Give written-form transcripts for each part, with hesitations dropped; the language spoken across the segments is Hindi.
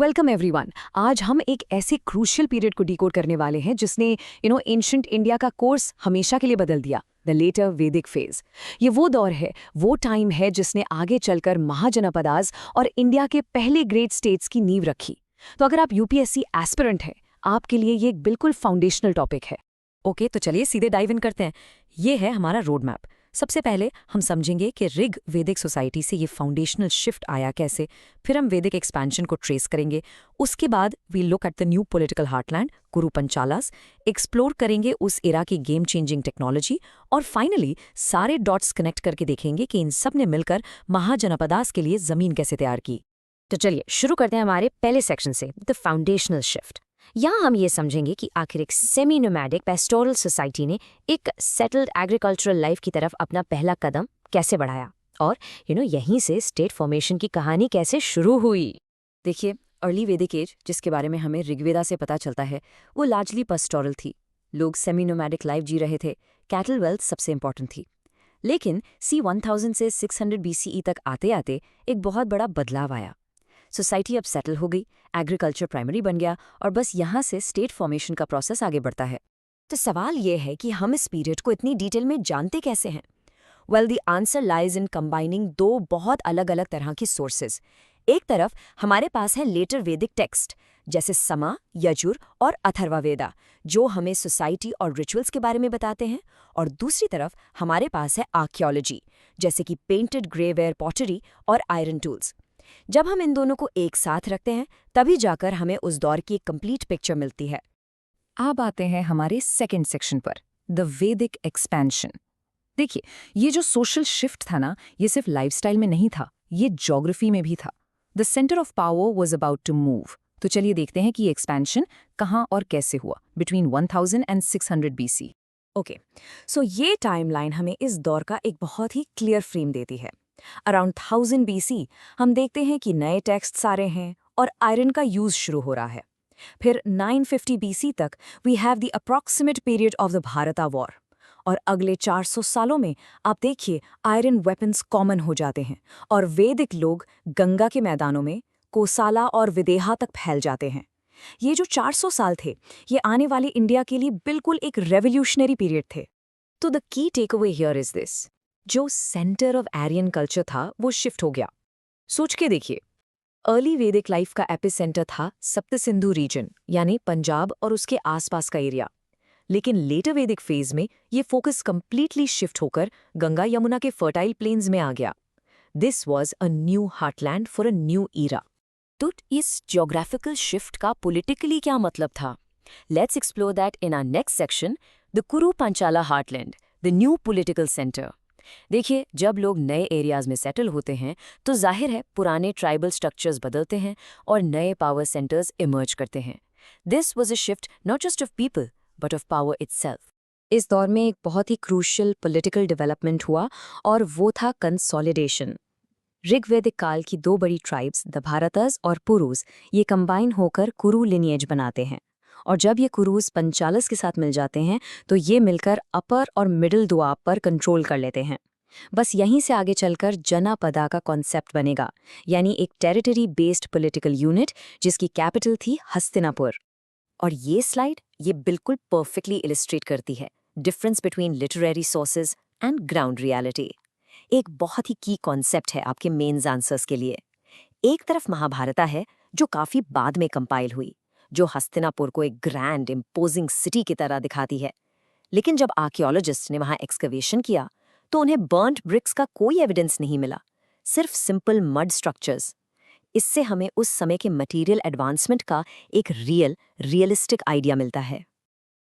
Welcome everyone. आज हम एक ऐसे क्रूशियल पीरियड को डिकोड करने वाले हैं जिसने एंशिएंट इंडिया का कोर्स हमेशा के लिए बदल दिया, द लेटर वैदिक फेज। ये वो दौर है, वो टाइम है जिसने आगे चलकर महाजनपदास और इंडिया के पहले ग्रेट स्टेट्स की नींव रखी। तो अगर आप यूपीएससी एस्पिरेंट हैं, आपके लिए ये एक बिल्कुल फाउंडेशनल टॉपिक है। ओके, तो चलिए सीधे डाइव इन करते हैं। ये है हमारा रोड मैप। सबसे पहले हम समझेंगे कि ऋग वैदिक सोसाइटी से ये फाउंडेशनल शिफ्ट आया कैसे, फिर हम वैदिक एक्सपेंशन को ट्रेस करेंगे। उसके बाद we look at the new political heartland Kuru Panchalas, explore करेंगे उस एरा की गेम चेंजिंग टेक्नोलॉजी, और फाइनली सारे डॉट्स कनेक्ट करके देखेंगे कि इन सब ने मिलकर महाजनपदास के लिए जमीन कैसे तैयार की। तो चलिए शुरू करते हैं हमारे पहले सेक्शन से, द फाउंडेशनल शिफ्ट। यहाँ हम ये समझेंगे कि आखिर एक सेमी नोमैडिक पेस्टोरल सोसाइटी ने एक सेटल्ड एग्रीकल्चरल लाइफ की तरफ अपना पहला कदम कैसे बढ़ाया, और यहीं से स्टेट फॉर्मेशन की कहानी कैसे शुरू हुई। देखिए, अर्ली वैदिक एज जिसके बारे में हमें ऋग्वेदा से पता चलता है, वो लार्जली पेस्टोरल थी। लोग सेमी नोमैडिक लाइफ जी रहे थे। कैटल वेल्थ सबसे इंपॉर्टेंट थी। लेकिन सी 1000 से 600 BCE तक आते आते एक बहुत बड़ा बदलाव आया। सोसाइटी अब सेटल हो गई, एग्रीकल्चर प्राइमरी बन गया, और बस यहाँ से स्टेट फॉर्मेशन का प्रोसेस आगे बढ़ता है। तो सवाल ये है कि हम इस पीरियड को इतनी डिटेल में जानते कैसे हैं? Well, the answer lies in combining दो बहुत अलग अलग तरह की सोर्सेज। एक तरफ हमारे पास है लेटर वैदिक टेक्स्ट जैसे समा, यजुर और अथर्ववेदा, जो हमें सोसाइटी और रिचुअल्स के बारे में बताते हैं, और दूसरी तरफ हमारे पास है आर्कियोलॉजी जैसे कि पेंटेड ग्रेवेयर पॉटरी और आयरन टूल्स। जब हम इन दोनों को एक साथ रखते हैं तभी जाकर हमें उस दौर की एक कंप्लीट पिक्चर मिलती है। अब आते हैं हमारे सेकंड सेक्शन पर, द वैदिक एक्सपेंशन। देखिए, ये जो सोशल शिफ्ट था ना, ये सिर्फ लाइफस्टाइल में नहीं था, ये ज्योग्राफी में भी था। The centre of power was about to move. तो चलिए देखते हैं कि ये एक्सपेंशन कहाँ और कैसे हुआ बिटवीन 1000 एंड 600 BC। ओके, सो ये टाइमलाइन हमें इस दौर का एक बहुत ही क्लियर फ्रेम देती है। अराउंड 1000 BC हम देखते हैं कि नए टेक्स्ट्स आ रहे हैं और आयरन का यूज शुरू हो रहा है। फिर 950 BC तक we have the approximate period of the Bharata war, और अगले 400 सालों में आप देखिए आयरन वेपन्स कॉमन हो जाते हैं और वैदिक लोग गंगा के मैदानों में कोसाला और विदेहा तक फैल जाते हैं। ये जो 400 साल थे, ये आने वाले इंडिया के लिए बिल्कुल एक रेवोल्यूशनरी पीरियड थे। तो the key take away here is this, जो सेंटर ऑफ आर्यन कल्चर था वो शिफ्ट हो गया। सोच के देखिए, अर्ली वैदिक लाइफ का एपिसेंटर था सप्त सिंधु रीजन, यानी पंजाब और उसके आसपास का एरिया। लेकिन लेटर वैदिक फेज में ये फोकस कंप्लीटली शिफ्ट होकर गंगा यमुना के फर्टाइल प्लेन्स में आ गया। This was a new heartland for a new era. तो इस ज्योग्राफिकल शिफ्ट का पॉलिटिकली क्या मतलब था? Let's explore that in our next section, the Kuru Panchala heartland, the new political centre. देखिए, जब लोग नए एरियाज में सेटल होते हैं तो जाहिर है पुराने ट्राइबल स्ट्रक्चर्स बदलते हैं और नए पावर सेंटर्स इमर्ज करते हैं। This was a shift not just of people but of power itself. इस दौर में एक बहुत ही क्रूशियल पॉलिटिकल डेवलपमेंट हुआ, और वो था कंसोलिडेशन। ऋग्वैदिक काल की दो बड़ी ट्राइब्स, द भारतस और पुरुष, ये कंबाइन होकर कुरु लिनिएज बनाते हैं। और जब ये कुरुस पंचालस के साथ मिल जाते हैं तो ये मिलकर अपर और मिडिल दुआब पर कंट्रोल कर लेते हैं। बस यहीं से आगे चलकर जनपदा का कॉन्सेप्ट बनेगा, यानी एक टेरिटरी बेस्ड पॉलिटिकल यूनिट जिसकी कैपिटल थी हस्तिनापुर। और ये स्लाइड ये बिल्कुल परफेक्टली इलिस्ट्रेट करती है difference between literary sources and ground reality. एक बहुत ही की कॉन्सेप्ट है आपके मेन्स आंसर्स के लिए। एक तरफ महाभारता है जो काफी बाद में कंपाइल हुई, जो हस्तिनापुर को एक ग्रैंड इम्पोजिंग सिटी की तरह दिखाती है। लेकिन जब आर्कियोलॉजिस्ट ने वहां एक्सकवेशन किया तो उन्हें बर्न्ड ब्रिक्स का कोई एविडेंस नहीं मिला, सिर्फ सिंपल मड स्ट्रक्चर्स। इससे हमें उस समय के मटेरियल एडवांसमेंट का एक रियलिस्टिक आइडिया मिलता है।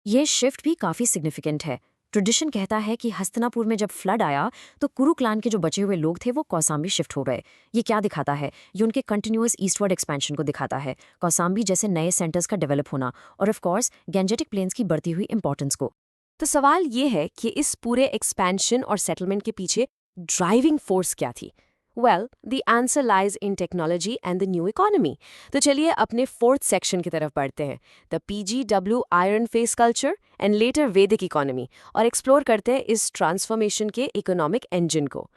ये शिफ्ट भी काफी सिग्निफिकेंट है। ट्रेडिशन कहता है कि हस्तिनापुर में जब फ्लड आया तो कुरु क्लान के जो बचे हुए लोग थे वो कौसाम्बी शिफ्ट हो गए। ये क्या दिखाता है? ये उनके कंटिन्यूअस ईस्टवर्ड एक्सपेंशन को दिखाता है, कौसाम्बी जैसे नए सेंटर्स का डेवलप होना, और ऑफ कोर्स गैंजेटिक प्लेन्स की बढ़ती हुई इंपॉर्टेंस को। तो सवाल ये है कि इस पूरे एक्सपेंशन और सेटलमेंट के पीछे ड्राइविंग फोर्स क्या थी? Well, the answer lies in technology and the new economy. तो चलिए अपने फोर्थ सेक्शन की तरफ बढ़ते हैं, the PGW iron face culture and later वैदिक इकोनॉमी, और एक्सप्लोर करते हैं इस ट्रांसफॉर्मेशन के इकोनॉमिक इंजन को।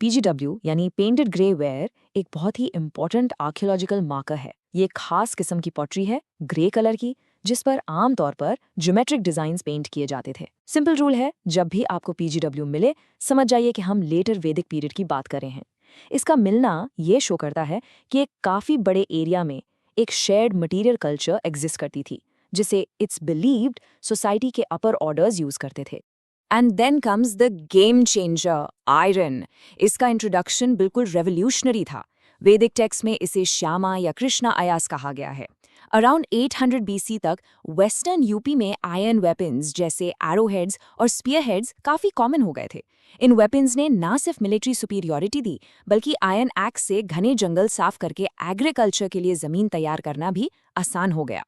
PGW यानी पेंटेड ग्रेवेयर एक बहुत ही इंपॉर्टेंट आर्कियोलॉजिकल मार्कर है। ये खास किस्म की पॉटरी है, ग्रे कलर की, जिस पर आमतौर पर ज्योमेट्रिक डिजाइन्स पेंट किए जाते थे। सिंपल रूल है, जब भी आपको पीजीडब्ल्यू मिले, समझ जाइए कि हम लेटर वैदिक पीरियड की बात कर रहे हैं। इसका मिलना ये शो करता है कि एक काफी बड़े एरिया में एक शेयर्ड मटेरियल कल्चर एग्जिस्ट करती थी, जिसे इट्स बिलीव्ड सोसाइटी के अपर ऑर्डर्स यूज करते थे। And then comes the game changer, iron. इसका इंट्रोडक्शन बिल्कुल रेवोल्यूशनरी था। वैदिक टेक्स्ट में इसे श्यामा या कृष्णा अयास कहा गया है। अराउंड 800 बीसी तक वेस्टर्न यूपी में आयरन वेपन्स जैसे एरोहेड्स और स्पीयरहेड्स काफी कॉमन हो गए थे। इन वेपन्स ने ना सिर्फ मिलिट्री सुपीरियॉरिटी दी, बल्कि आयरन एक्स से घने जंगल साफ करके एग्रीकल्चर के लिए जमीन तैयार करना भी आसान हो गया।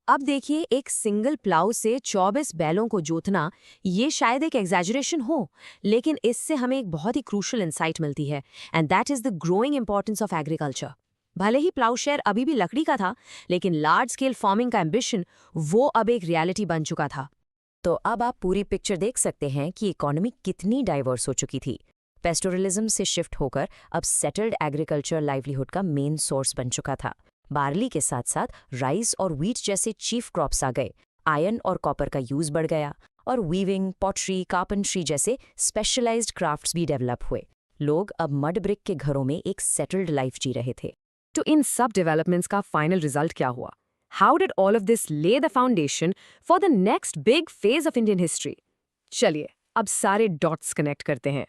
अब देखिए, एक सिंगल प्लाउ से 24 बैलों को जोतना, ये शायद एक एग्जैजरेशन हो, लेकिन इससे हमें एक बहुत ही क्रूशल इंसाइट मिलती है, and that is the growing importance of agriculture. भले ही प्लाउशेयर अभी भी लकड़ी का था, लेकिन लार्ज स्केल फार्मिंग का एम्बिशन वो अब एक रियलिटी बन चुका था। तो अब आप पूरी पिक्चर देख सकते हैं कि इकोनॉमी कितनी डाइवर्स हो चुकी थी। पेस्टोरलिज्म से शिफ्ट होकर अब सेटल्ड एग्रीकल्चर लाइवलीहुड का मेन सोर्स बन चुका था। बार्ली के साथ साथ राइस और व्हीट जैसे चीफ क्रॉप्स आ गए, आयरन और कॉपर का यूज बढ़ गया, और वीविंग, पॉटरी, कार्पेंट्री जैसे स्पेशलाइज्ड क्राफ्ट्स भी डेवलप हुए। लोग अब मड ब्रिक के घरों में एक सेटल्ड लाइफ जी रहे थे। तो इन सब डेवलपमेंट्स का फाइनल रिजल्ट क्या हुआ? How did all of this lay the foundation for the next big phase of Indian history? चलिए अब सारे डॉट्स कनेक्ट करते हैं।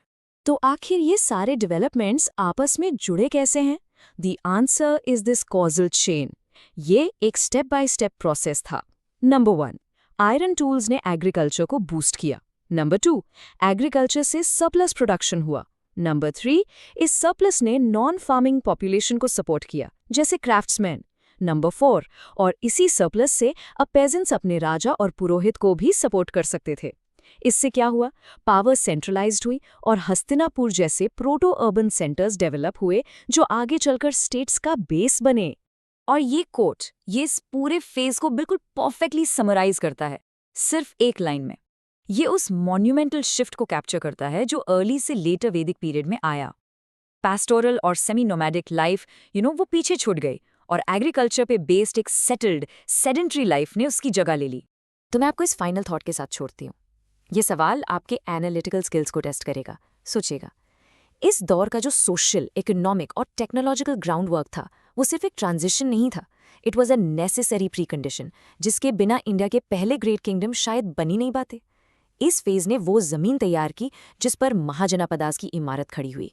तो आखिर ये सारे डेवलपमेंट्स आपस में जुड़े कैसे हैं? The answer is this causal chain. ये एक स्टेप बाय स्टेप प्रोसेस था। नंबर 1, आयरन टूल्स ने एग्रीकल्चर को बूस्ट किया। नंबर 2, एग्रीकल्चर से सरप्लस प्रोडक्शन हुआ। नंबर 3, इस सरप्लस ने नॉन फार्मिंग पॉपुलेशन को सपोर्ट किया, जैसे क्राफ्ट्समैन। नंबर 4, और इसी सरप्लस से अब पेजेंट्स अपने राजा और पुरोहित को भी सपोर्ट कर सकते थे। इससे क्या हुआ? पावर सेंट्रलाइज्ड हुई और हस्तिनापुर जैसे प्रोटो अर्बन सेंटर्स डेवलप हुए, जो आगे चलकर स्टेट्स का बेस बने। और ये कोट, ये इस पूरे फेज को बिल्कुल परफेक्टली समराइज करता है, सिर्फ एक लाइन में। ये उस मॉन्यूमेंटल शिफ्ट को कैप्चर करता है जो अर्ली से लेटर वैदिक पीरियड में आया। पैस्टोरल और सेमी नोमैडिक लाइफ वो पीछे छूट गई, और एग्रीकल्चर पे बेस्ड एक सेटल्ड सेडेंट्री लाइफ ने उसकी जगह ले ली। तो मैं आपको इस फाइनल थॉट के साथ छोड़ती हूँ। ये सवाल आपके एनालिटिकल स्किल्स को टेस्ट करेगा। सोचिएगा, इस दौर का जो सोशल, इकोनॉमिक और टेक्नोलॉजिकल ग्राउंड वर्क था, वो सिर्फ एक ट्रांजिशन नहीं था। It was a necessary pre condition, जिसके बिना इंडिया के पहले ग्रेट किंगडम शायद बन ही नहीं पाते। इस फेज ने वो जमीन तैयार की जिस पर महाजनापदास की इमारत खड़ी हुई।